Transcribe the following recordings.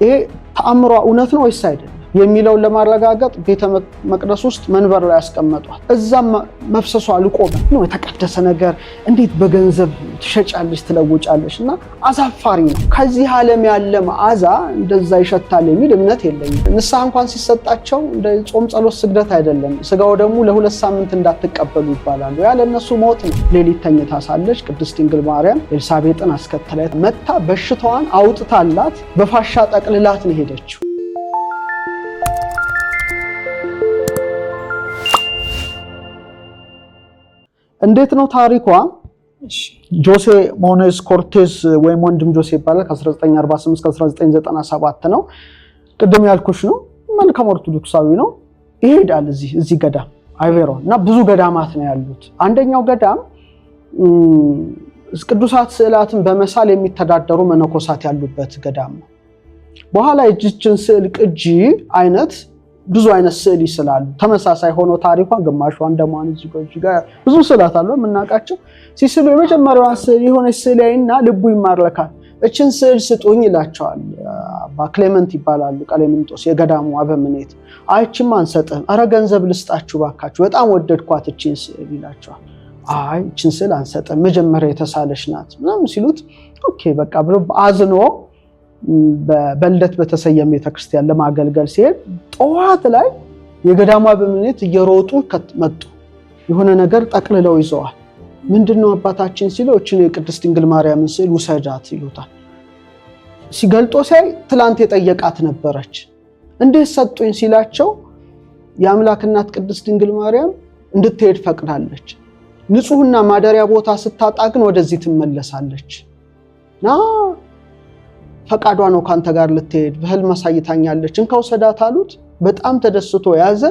ይሄ ተአምሯ እውነት ነው ወይስ አይደለም የሚለውን ለማረጋገጥ ቤተ መቅደስ ውስጥ መንበር ላይ ያስቀመጧል። እዛም መፍሰሷ አልቆመ ነው። የተቀደሰ ነገር እንዴት በገንዘብ ትሸጫለሽ ትለውጫለሽ? እና አሳፋሪ ነው። ከዚህ ዓለም ያለ መዓዛ እንደዛ ይሸታል የሚል እምነት የለኝም። ንስሐ እንኳን ሲሰጣቸው እንደ ጾም ጸሎት ስግደት አይደለም። ስጋው ደግሞ ለ2 ሳምንት እንዳትቀበሉ ይባላሉ። ያለ እነሱ ሞት ነው። ሌሊት ተኝታ ሳለች ቅድስት ድንግል ማርያም ኤልሳቤጥን አስከተላት መታ በሽታዋን አውጥታላት በፋሻ ጠቅልላት ነው ሄደችው። እንዴት ነው ታሪኳ? ጆሴ ሞኔዝ ኮርቴዝ ወይም ወንድም ጆሴ ይባላል። ከ1948 እስከ 1997 ነው። ቅድም ያልኩሽ ነው። መልካም ኦርቶዶክሳዊ ነው። ይሄዳል እዚህ ገዳም አይቬሮ እና ብዙ ገዳማት ነው ያሉት። አንደኛው ገዳም ቅዱሳት ስዕላትን በመሳል የሚተዳደሩ መነኮሳት ያሉበት ገዳም ነው። በኋላ የእጅችን ስዕል ቅጂ አይነት ብዙ አይነት ስዕል ይስላሉ። ተመሳሳይ ሆኖ ታሪኳን ግማሹ አንደማን እዚህ ጋር ብዙ ስዕላት አሉ የምናውቃቸው። ሲስሉ የመጀመሪያዋን ስዕል የሆነች ስዕል ያይና ልቡ ይማረካል። እችን ስዕል ስጡኝ ይላቸዋል። አባ ክሌመንት ይባላሉ፣ ቀሌምንጦስ የገዳሙ አበምኔት። አይችም አንሰጥህም፣ አረ ገንዘብ ልስጣችሁ ባካችሁ፣ በጣም ወደድኳት እችን ስዕል ይላቸዋል። አይ እችን ስዕል አንሰጥህም፣ መጀመሪያ የተሳለች ናት ምናምን ሲሉት ኦኬ በቃ ብሎ አዝኖ በልደት በተሰየመ ቤተክርስቲያን ለማገልገል ሲሄድ ጠዋት ላይ የገዳሙ አበምኔት እየሮጡ መጡ። የሆነ ነገር ጠቅልለው ይዘዋል። ምንድነው አባታችን ሲለው እቺ የቅድስት ድንግል ማርያምን ስዕል ውሰጃት ይሉታል። ሲገልጦ ሳይ ትላንት የጠየቃት ነበረች። እንዴት ሰጡኝ ሲላቸው የአምላክ እናት ቅድስት ድንግል ማርያም እንድትሄድ ፈቅዳለች። ንጹህና ማደሪያ ቦታ ስታጣ ግን ወደዚህ ትመለሳለች ና ፈቃዷ ነው ካንተ ጋር ልትሄድ በህልም አሳይታኛለች እንካው ሰዳት አሉት። በጣም ተደስቶ ያዘ።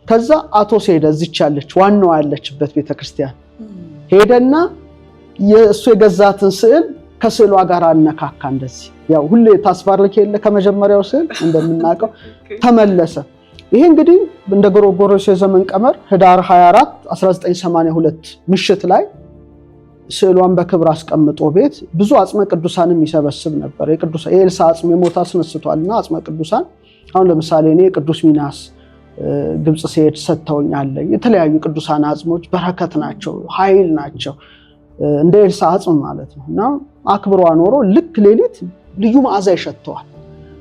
ከዛ አቶስ ሄደ። እዚች ያለች ዋናው ያለችበት ቤተክርስቲያን ሄደና የእሱ የገዛትን ስዕል ከስዕሏ ጋር አነካካ። እንደዚህ ያው ሁሌ ታስባርክ የለ ከመጀመሪያው ስዕል እንደምናውቀው ተመለሰ። ይሄ እንግዲህ እንደ ጎርጎሮስ የዘመን ቀመር ህዳር 24 1982 ምሽት ላይ ስዕሏን በክብር አስቀምጦ ቤት ብዙ አጽመ ቅዱሳንም ይሰበስብ ነበር። የኤልሳ አጽም የሞታ አስነስቷልና አጽመ ቅዱሳን አሁን ለምሳሌ እኔ ቅዱስ ሚናስ ግብጽ ሲሄድ ሰጥተውኛል። የተለያዩ ቅዱሳን አጽሞች በረከት ናቸው፣ ኃይል ናቸው፣ እንደ ኤልሳ አጽም ማለት ነው። እና አክብሯ ኖሮ ልክ ሌሊት ልዩ መዓዛ ይሸተዋል።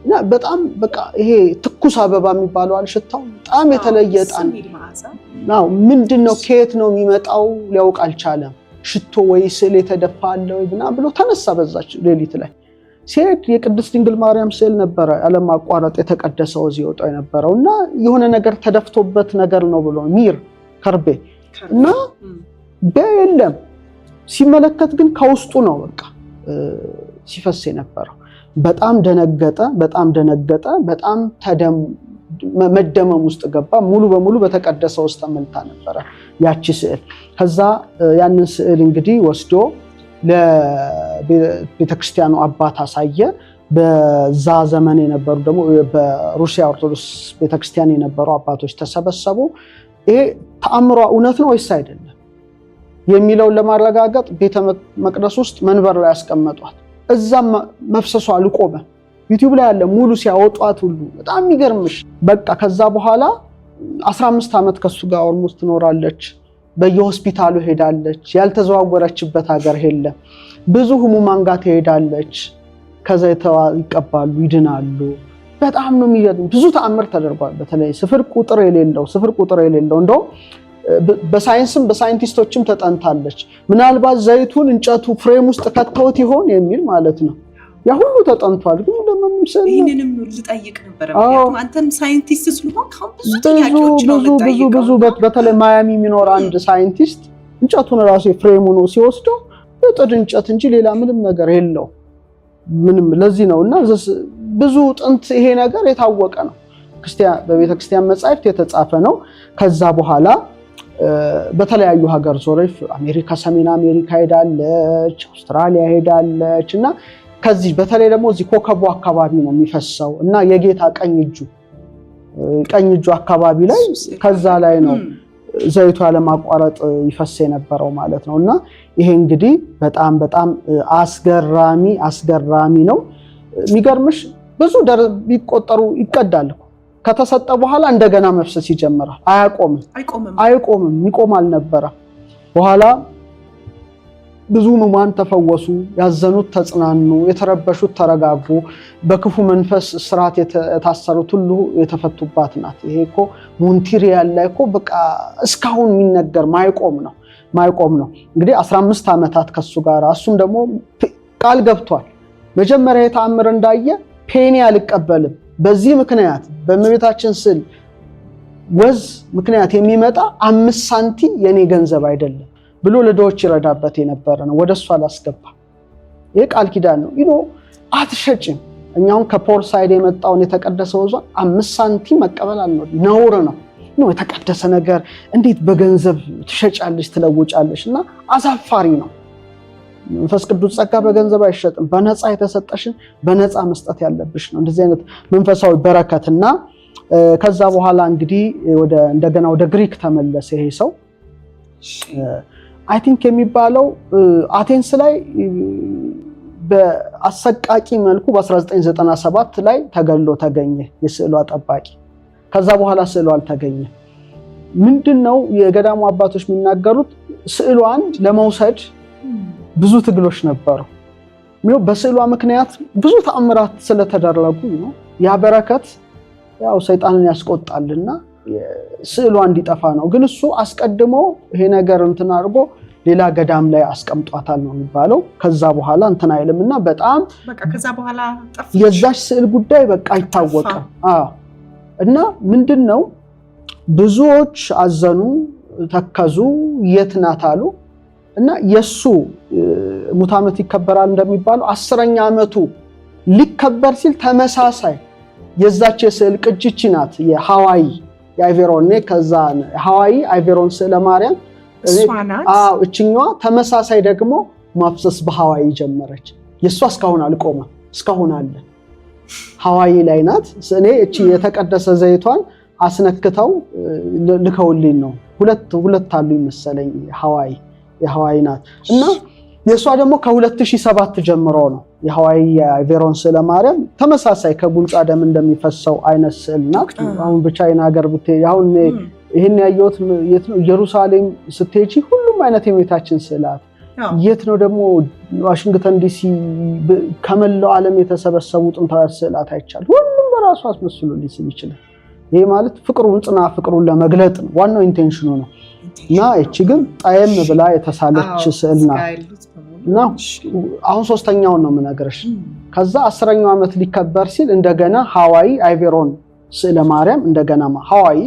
እና በጣም በቃ ይሄ ትኩስ አበባ የሚባለው አልሽታው በጣም የተለየ ዕጣን ነው። ምንድነው ከየት ነው የሚመጣው ሊያውቅ አልቻለም። ሽቶ ወይ ስዕል የተደፋለው ይብና ብሎ ተነሳ። በዛች ሌሊት ላይ ሲሄድ የቅድስት ድንግል ማርያም ስዕል ነበረ ዓለም አቋራጭ የተቀደሰው እዚህ ወጣው የነበረውና የሆነ ነገር ተደፍቶበት ነገር ነው ብሎ ሚር ከርቤ እና በየለም ሲመለከት ግን ከውስጡ ነው በቃ ሲፈስ የነበረው። በጣም ደነገጠ። በጣም መደመም ውስጥ ገባ። ሙሉ በሙሉ በተቀደሰው ውስጥ ተመልታ ነበረ ያቺ ስዕል። ከዛ ያንን ስዕል እንግዲህ ወስዶ ለቤተክርስቲያኑ አባት አሳየ። በዛ ዘመን የነበሩ ደግሞ በሩሲያ ኦርቶዶክስ ቤተክርስቲያን የነበሩ አባቶች ተሰበሰቡ። ይሄ ተአምሯ እውነት ነው ወይስ አይደለም የሚለውን ለማረጋገጥ ቤተ መቅደስ ውስጥ መንበር ላይ ያስቀመጧት። እዛም መፍሰሷ አልቆመ። ዩቲዩብ ላይ ያለ ሙሉ ሲያወጧት ሁሉ በጣም የሚገርምሽ። በቃ ከዛ በኋላ 15 ዓመት ከሱ ጋር ኦልሞስት ትኖራለች። በየሆስፒታሉ ሄዳለች። ያልተዘዋወረችበት ሀገር የለም። ብዙ ህሙማን ጋር ትሄዳለች። ከዛ ይቀባሉ፣ ይድናሉ። በጣም ነው የሚገርም። ብዙ ተአምር ተደርጓል። በተለይ ስፍር ቁጥር የሌለው እንደው በሳይንስም በሳይንቲስቶችም ተጠንታለች። ምናልባት ዘይቱን እንጨቱ ፍሬም ውስጥ ከተውት ይሆን የሚል ማለት ነው። ያ ሁሉ ተጠንቷል። ግን ለምን ሰው ይሄንንም ልጠይቅ ነበር። ምክንያቱም አንተም ሳይንቲስት ስለሆንክ ብዙ ጥያቄዎች ነው ብዙ በተለይ ማያሚ የሚኖር አንድ ሳይንቲስት እንጨቱን ራሱ ፍሬሙን ሲወስደው ጥድ እንጨት እንጂ ሌላ ምንም ነገር የለው ምንም። ለዚህ ነውና ብዙ ጥንት ይሄ ነገር የታወቀ ነው። በቤተክርስቲያን መጻሕፍት የተጻፈ ነው። ከዛ በኋላ በተለያዩ ሀገር ዞረች። አሜሪካ፣ ሰሜን አሜሪካ ሄዳለች፣ አውስትራሊያ ሄዳለች እና ከዚህ በተለይ ደግሞ እዚህ ኮከቡ አካባቢ ነው የሚፈሰው እና የጌታ ቀኝ እጁ አካባቢ ላይ ከዛ ላይ ነው ዘይቱ ያለማቋረጥ ይፈስ የነበረው ማለት ነው። እና ይሄ እንግዲህ በጣም አስገራሚ ነው። የሚገርምሽ ብዙ ቢቆጠሩ ይቀዳል። ከተሰጠ በኋላ እንደገና መፍሰስ ይጀምራል። አይቆምም ይቆም አልነበረ። በኋላ ብዙ ሕሙማን ተፈወሱ፣ ያዘኑት ተጽናኑ፣ የተረበሹት ተረጋጉ፣ በክፉ መንፈስ ስርዓት የታሰሩት ሁሉ የተፈቱባት ናት። ይሄ እኮ ሞንትሪያል ላይ እኮ በቃ እስካሁን የሚነገር ማይቆም ነው። እንግዲህ 15 ዓመታት ከሱ ጋር እሱም ደግሞ ቃል ገብቷል። መጀመሪያ የተአምር እንዳየ ፔኒ አልቀበልም፣ በዚህ ምክንያት በእመቤታችን ስዕል ወዝ ምክንያት የሚመጣ 5 ሳንቲም የኔ ገንዘብ አይደለም ብሎ ለድሆች ይረዳበት የነበረ ነው። ወደሱ አላስገባ። ይሄ ቃል ኪዳን ነው። አትሸጭም። እኛውን ከፖል ሳይድ የመጣውን የተቀደሰ ወዟን 5 ሳንቲም መቀበል ነውር ነው። የተቀደሰ ነገር እንዴት በገንዘብ ትሸጫለሽ ትለውጫለሽ? እና አሳፋሪ ነው። መንፈስ ቅዱስ ጸጋ በገንዘብ አይሸጥም። በነፃ የተሰጠሽን በነፃ መስጠት ያለብሽ ነው። እንደዚህ አይነት መንፈሳዊ በረከትና ከዛ በኋላ እንግዲህ እንደገና ወደ ግሪክ ተመለሰ ይሄ ሰው። አይ ቲንክ የሚባለው አቴንስ ላይ በአሰቃቂ መልኩ በ1997 ላይ ተገሎ ተገኘ የስዕሏ ጠባቂ። ከዛ በኋላ ስዕሏ አልተገኘ። ምንድነው የገዳሙ አባቶች የሚናገሩት? ስዕሏን ለመውሰድ ብዙ ትግሎች ነበሩ። በስዕሏ ምክንያት ብዙ ተአምራት ስለተደረጉ ነው። ያ በረከት ያው ሰይጣንን ያስቆጣልና ስዕሏ እንዲጠፋ ነው። ግን እሱ አስቀድሞ ይሄ ነገር እንትን አድርጎ ሌላ ገዳም ላይ አስቀምጧታል ነው የሚባለው። ከዛ በኋላ እንትን አይልምና በጣም ከዛ በኋላ የዛች ስዕል ጉዳይ በቃ አይታወቅም። እና ምንድነው ብዙዎች አዘኑ፣ ተከዙ፣ የት ናት አሉ። እና የሱ ሙት ዓመት ይከበራል እንደሚባለው 10ኛ ዓመቱ ሊከበር ሲል ተመሳሳይ የዛች የስዕል ቅጅቺ ናት የሃዋይ የአይቬሮን ከዛ ሃዋይ አይቬሮን ስዕለ ማርያም እችኛዋ ተመሳሳይ ደግሞ ማፍሰስ በሃዋይ ጀመረች። የሷ እስካሁን አልቆመም፣ እስካሁን አለ። ሃዋይ ላይ ናት። እኔ እቺ የተቀደሰ ዘይቷን አስነክተው ልከውልኝ ነው። ሁለት አሉ ይመስለኝ የሃዋይ ናት። እና የሷ ደግሞ ከ2007 ጀምሮ ነው የሃዋይ የአይቬሮን ስዕለ ማርያም ተመሳሳይ ከጉንጫ ደም እንደሚፈሰው አይነት ስዕል ናት። አሁን በቻይና ሀገር ብትሄጂ አሁን ይሄን ያየሁት የት ነው? ኢየሩሳሌም ስትሄጂ ሁሉም አይነት የእመቤታችን ስዕላት የት ነው ደግሞ ዋሽንግተን ዲሲ ከመላው ዓለም የተሰበሰቡ ጥንታዊ ስዕላት አይቻል። ሁሉም በራሱ አስመስሎ ሊስል ይችላል። ይሄ ማለት ፍቅሩን ለመግለጥ ነው። ዋናው ኢንቴንሽኑ ነው። እና እቺ ግን ጣየም ብላ የተሳለች ስዕል ናት። እና አሁን 3ኛውን ነው የምነግርሽ። ከዛ 10ኛው ዓመት ሊከበር ሲል እንደገና ሃዋይ አይቬሮን ስዕለ ማርያም እንደገና ሃዋይ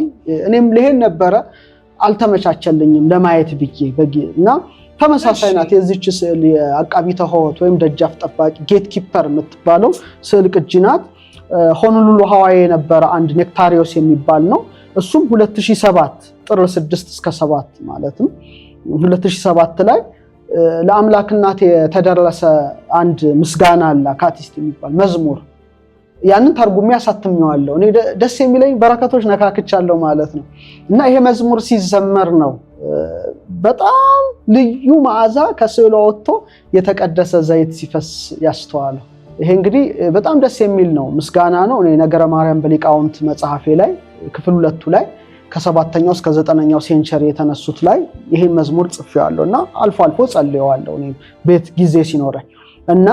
እኔም ልሄድ ነበረ አልተመቻቸልኝም ለማየት ብዬ እና ተመሳሳይ ናት የዚች ስዕል የአቃቢተ ሆት ወይም ደጃፍ ጠባቂ ጌት ኪፐር የምትባለው ስዕል ቅጂ ናት። ሆኖሉሉ ሃዋይ የነበረ አንድ ኔክታሪዮስ የሚባል ነው። እሱም 2007 ጥር 6 እስከ 7 ማለትም 2007 ላይ ለአምላክ እናት የተደረሰ አንድ ምስጋና አለ ካቲስት የሚባል መዝሙር። ያንን ተርጉሜ አሳትሜዋለሁ። እኔ ደስ የሚለኝ በረከቶች ነካክቻለሁ ማለት ነው። እና ይሄ መዝሙር ሲዘመር ነው በጣም ልዩ መዓዛ ከስዕሏ ወጥቶ የተቀደሰ ዘይት ሲፈስ ያስተዋለው። ይሄ እንግዲህ በጣም ደስ የሚል ነው፣ ምስጋና ነው። እኔ ነገረ ማርያም በሊቃውንት መጽሐፌ ላይ ክፍል 2 ላይ ከ7ኛው እስከ 9ኛው ሴንቸሪ የተነሱት ላይ ይሄን መዝሙር ጽፌዋለሁ እና አልፎ አልፎ ጸልየዋለሁ እኔ ቤት ጊዜ ሲኖረኝ። እና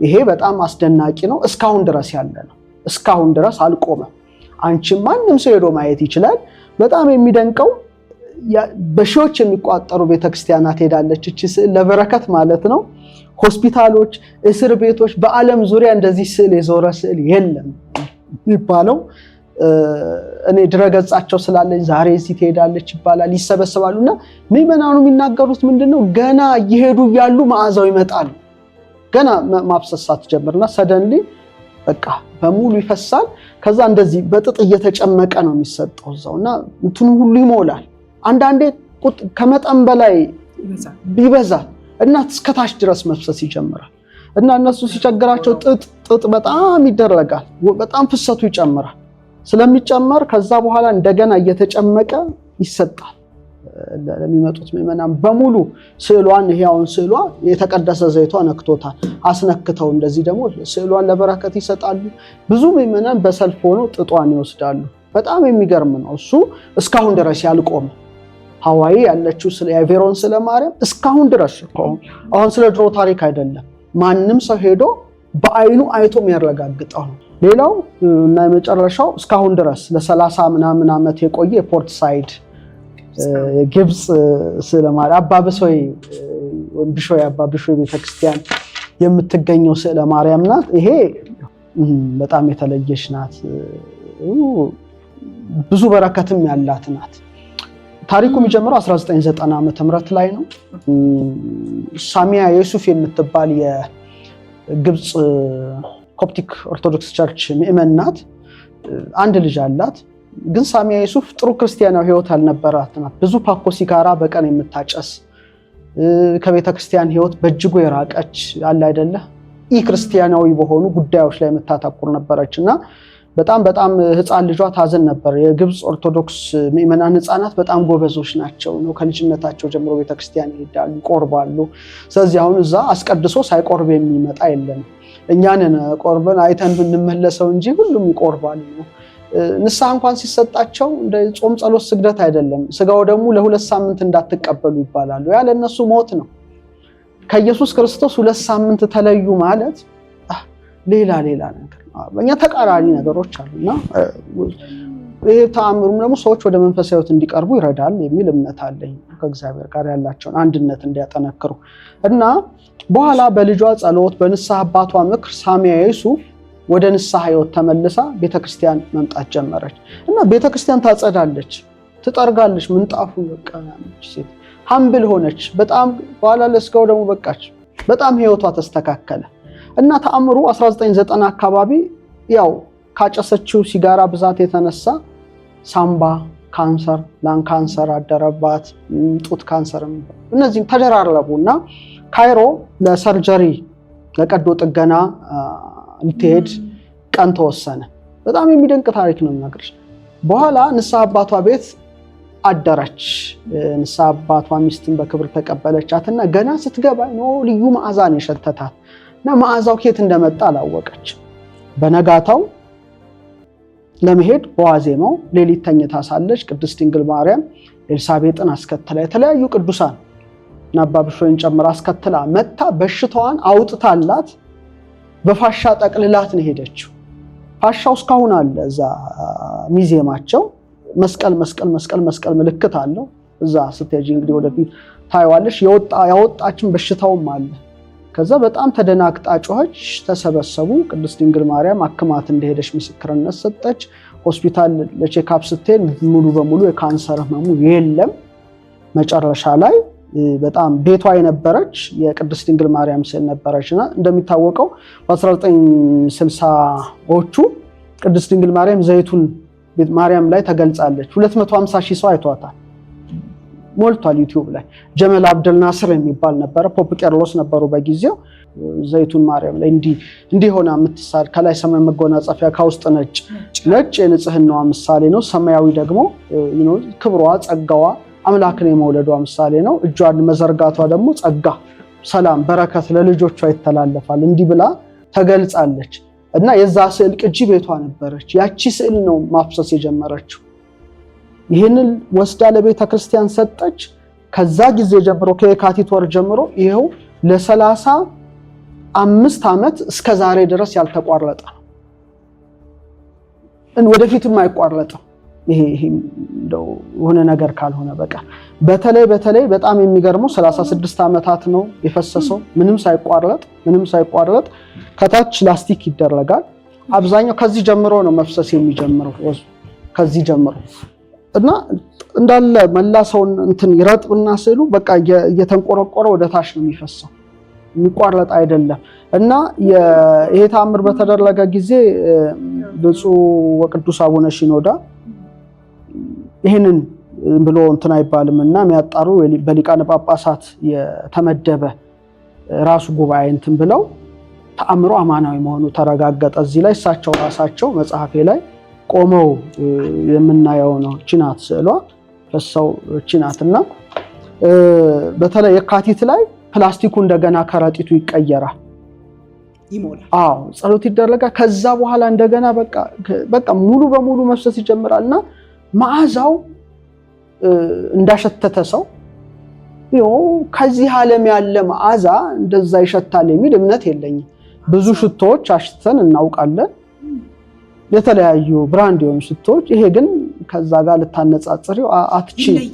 ይሄ በጣም አስደናቂ ነው። እስካሁን ድረስ ያለ ነው። እስካሁን ድረስ አልቆመም። አንቺም ማንም ሰው ሄዶ ማየት ይችላል። በጣም የሚደንቀው በሺዎች የሚቆጠሩ ቤተክርስቲያናት ሄዳለች እቺ ስዕል ለበረከት ማለት ነው። ሆስፒታሎች፣ እስር ቤቶች በዓለም ዙሪያ እንደዚህ ስዕል የዞረ ስዕል የለም የሚባለው። እኔ ድረገጻቸው ስላለኝ ዛሬ እዚህ ትሄዳለች ይባላል፣ ይሰበሰባሉ። እና ምዕመናኑ የሚናገሩት ምንድነው? ገና እየሄዱ ያሉ መዓዛው ይመጣል። ገና ማፍሰሳት ጀምርና ሰደንሊ በቃ በሙሉ ይፈሳል። ከዛ እንደዚህ በጥጥ እየተጨመቀ ነው የሚሰጠው እዛው እና እንትኑ ሁሉ ይሞላል። አንዳንዴ ከመጠን በላይ ይበዛል እና እስከታች ድረስ መፍሰስ ይጀምራል። እና እነሱ ሲቸግራቸው ጥጥ በጣም ይደረጋል፣ በጣም ፍሰቱ ይጨምራል። ስለሚጨመር ከዛ በኋላ እንደገና እየተጨመቀ ይሰጣል ለሚመጡት ምእመናን በሙሉ ስዕሏን ይሄውን ስዕሏ የተቀደሰ ዘይቷ ነክቶታል አስነክተው እንደዚህ ደግሞ ስዕሏን ለበረከት ይሰጣሉ ብዙ ምእመናን በሰልፍ ሆነው ጥጧን ይወስዳሉ በጣም የሚገርም ነው እሱ እስካሁን ድረስ ያልቆመ ሐዋይ ያለችው ስለ የቬሮን ስለ ማርያም እስካሁን ድረስ አሁን ስለ ድሮ ታሪክ አይደለም ማንንም ሰው ሄዶ በአይኑ አይቶ የሚያረጋግጠው ነው ሌላው እና የመጨረሻው እስካሁን ድረስ ለ30 ምናምን ዓመት የቆየ የፖርት ሳይድ ግብጽ ስለ ማርያም አባብሶይ ወንብሾይ አባብሾይ ቤተክርስቲያን የምትገኘው ስለ ማርያም ናት ይሄ በጣም የተለየች ናት ብዙ በረከትም ያላት ናት ታሪኩ የሚጀምረው 1990 ዓመተ ምህረት ላይ ነው ሳሚያ ዩሱፍ የምትባል የግብጽ ኮፕቲክ ኦርቶዶክስ ቸርች ምእመን ናት አንድ ልጅ አላት ግን ሳሚያ ዩሱፍ ጥሩ ክርስቲያናዊ ህይወት አልነበራት ናት ብዙ ፓኮ ሲጋራ በቀን የምታጨስ ከቤተ ክርስቲያን ህይወት በእጅጉ የራቀች አለ አይደለ ክርስቲያናዊ በሆኑ ጉዳዮች ላይ የምታተኩር ነበረችና በጣም ህፃን ልጇ ታዘን ነበር የግብጽ ኦርቶዶክስ ምእመናን ህፃናት በጣም ጎበዞች ናቸው ነው ከልጅነታቸው ጀምሮ ቤተ ክርስቲያን ይሄዳሉ ይቆርባሉ ስለዚህ አሁን እዛ አስቀድሶ ሳይቆርብ የሚመጣ የለም እኛንን ቆርበን አይተን ብንመለሰው እንጂ ሁሉም ይቆርባሉ ንስሐ እንኳን ሲሰጣቸው እንደ ጾም ጸሎት ስግደት አይደለም ስጋው ደግሞ ለ2 ሳምንት እንዳትቀበሉ ይባላሉ ያለ እነሱ ሞት ነው ከኢየሱስ ክርስቶስ 2 ሳምንት ተለዩ ማለት ሌላ ነገር በእኛ ተቃራኒ ነገሮች አሉና ይሄ ተአምሩም ደግሞ ሰዎች ወደ መንፈሳዊ ህይወት እንዲቀርቡ ይረዳል የሚል እምነት አለኝ ከእግዚአብሔር ጋር ያላቸውን አንድነት እንዲያጠነክሩ እና በኋላ በልጇ ጸሎት በንስሐ አባቷ ምክር ሳሚያ ዩሱፍ ወደ ንስሐ ህይወት ተመልሳ ቤተክርስቲያን መምጣት ጀመረች እና ቤተክርስቲያን ታጸዳለች ትጠርጋለች ምንጣፉ በቃናች ሴት ሀምብል ሆነች በጣም በኋላ ለስጋው ደግሞ በቃች በጣም ህይወቷ ተስተካከለ እና ተአምሩ 1990 አካባቢ ያው ካጨሰችው ሲጋራ ብዛት የተነሳ ሳምባ ካንሰር ላንግ ካንሰር አደረባት ጡት ካንሰር እነዚህ ተደራረቡና ካይሮ ለሰርጀሪ ለቀዶ ጥገና ልትሄድ ቀን ተወሰነ በጣም የሚደንቅ ታሪክ ነው የምነግርሽ በኋላ ንስሐ አባቷ ቤት አደረች ንስሐ አባቷ ሚስትን በክብር ተቀበለቻትና ገና ስትገባ ነው ልዩ መዓዛን የሸተታት እና መዓዛው ከየት እንደመጣ አላወቀች በነጋታው ለመሄድ በዋዜማው ሌሊት ተኝታ ሳለች ቅድስት ድንግል ማርያም ኤልሳቤጥን አስከተላ የተለያዩ ቅዱሳን ናባብሾይን ጨምራ አስከተላ መጣ በሽታዋን አውጥታላት በፋሻ ጠቅልላት ነው ሄደችው ፋሻው እስካሁን አለ እዛ ሚዜማቸው መስቀል ምልክት አለው እዛ ስትሄጂ እንግዲህ ወደፊት ታይዋለሽ ያወጣችን በሽታውም አለ ከዛ በጣም ተደናግጣ ጮኸች ተሰበሰቡ ቅድስት ድንግል ማርያም አክማት እንደሄደች ምስክርነት ሰጠች ሆስፒታል ለቼክአፕ ስትሄድ ሙሉ በሙሉ የካንሰር ህመሙ የለም መጨረሻ ላይ በጣም ቤቷ የነበረች የቅድስት ድንግል ማርያም ስዕል ነበረችና እንደሚታወቀው በ1960ዎቹ ቅድስት ድንግል ማርያም ዘይቱን ማርያም ላይ ተገልጻለች 250,000 ሰው አይቷታል ሞልቷል ዩቲዩብ ላይ ጀመል አብደል ናስር የሚባል ነበር ፖፕ ቄርሎስ ነበሩ በጊዜው ዘይቱን ማርያም ላይ እንዲህ ሆና የምትሳል ከላይ ሰማይ መጎናጸፊያ ከውስጥ ነጭ የንጽህናዋ ምሳሌ ነው ሰማያዊ ደግሞ ክብሯ ጸጋዋ አምላክን የመውለዷ ምሳሌ ነው እጇን መዘርጋቷ ደግሞ ጸጋ ሰላም በረከት ለልጆቿ ይተላለፋል እንዲህ ብላ ተገልጻለች እና የዛ ስዕል ቅጂ ቤቷ ነበረች ያቺ ስዕል ነው ማፍሰስ የጀመረችው ይሄንን ወስዳ ለቤተ ክርስቲያን ሰጠች ከዛ ጊዜ ጀምሮ ከየካቲት ወር ጀምሮ ይሄው ለ35 ዓመት እስከ ዛሬ ድረስ ያልተቋረጠ ነው ወደፊትም አይቋረጥም ይሄ እንደው ሆነ ነገር ካልሆነ በቃ በተለይ በጣም የሚገርመው 36 ዓመታት ነው የፈሰሰው ምንም ሳይቋረጥ ከታች ላስቲክ ይደረጋል አብዛኛው ከዚህ ጀምሮ ነው መፍሰስ የሚጀምረው ከዚህ ጀምሮ እና እንዳለ መላሰውን እንትን ይረጥብና ስዕሉ በቃ እየተንቆረቆረ ወደ ታች ነው የሚፈሰው የሚቋረጥ አይደለም እና ይሄ ተአምር በተደረገ ጊዜ ብፁዕ ወቅዱስ አቡነ ሺኖዳ ይሄንን ብሎ እንትን አይባልምና የሚያጣሩ በሊቃነ ጳጳሳት የተመደበ ራሱ ጉባኤ እንትን ብለው ተአምሩ አማናዊ መሆኑ ተረጋገጠ እዚህ ላይ እሳቸው ራሳቸው መጽሐፌ ላይ ቆመው የምናየው ነው ቺናት ስዕሏ የምትፈሰው እቺ ናትና በተለይ የካቲት ላይ ፕላስቲኩ እንደገና ከረጢቱ ይቀየራል ይሞላል። አዎ ጸሎት ይደረጋል። ከዛ በኋላ እንደገና በቃ ሙሉ በሙሉ መፍሰስ ይጀምራልና መዓዛው እንዳሸተተ ሰው ከዚህ ዓለም ያለ መዓዛ እንደዛ ይሸታል የሚል እምነት የለኝም። ብዙ ሽቶዎች አሽተን እናውቃለን፣ የተለያዩ ብራንድ የሆኑ ሽቶዎች። ይሄ ግን ከዛ ጋር ልታነጻጽሪው አትችይም።